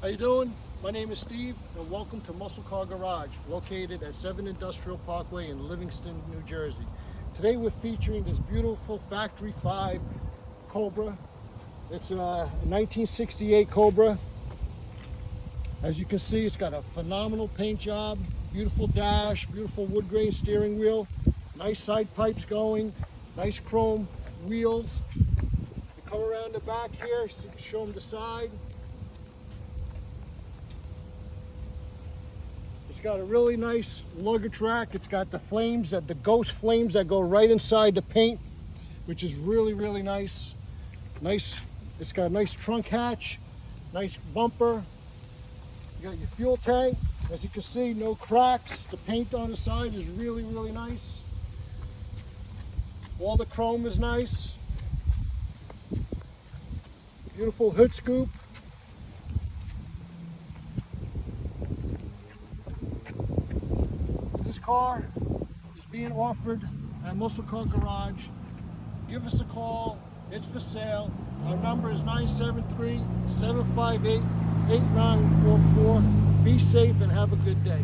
How you doing? My name is Steve, and welcome to Muscle Car Garage, located at 7 Industrial Parkway in Livingston, New Jersey. Today we're featuring this beautiful Factory 5 Cobra. It's a 1968 Cobra. As you can see, it's got a phenomenal paint job, beautiful dash, beautiful wood grain steering wheel, nice side pipes going, nice chrome wheels. You come around the back here, so you can show them the side. It's got a really nice lugger track. It's got the flames, the ghost flames that go right inside the paint, which is really nice. It's got a nice trunk hatch, nice bumper. You got your fuel tank. As you can see, no cracks. The paint on the side is really nice. All the chrome is nice. Beautiful hood scoop. This car is being offered at Muscle Car Garage. Give us a call. It's for sale. Our number is 973-758-8944. Be safe and have a good day.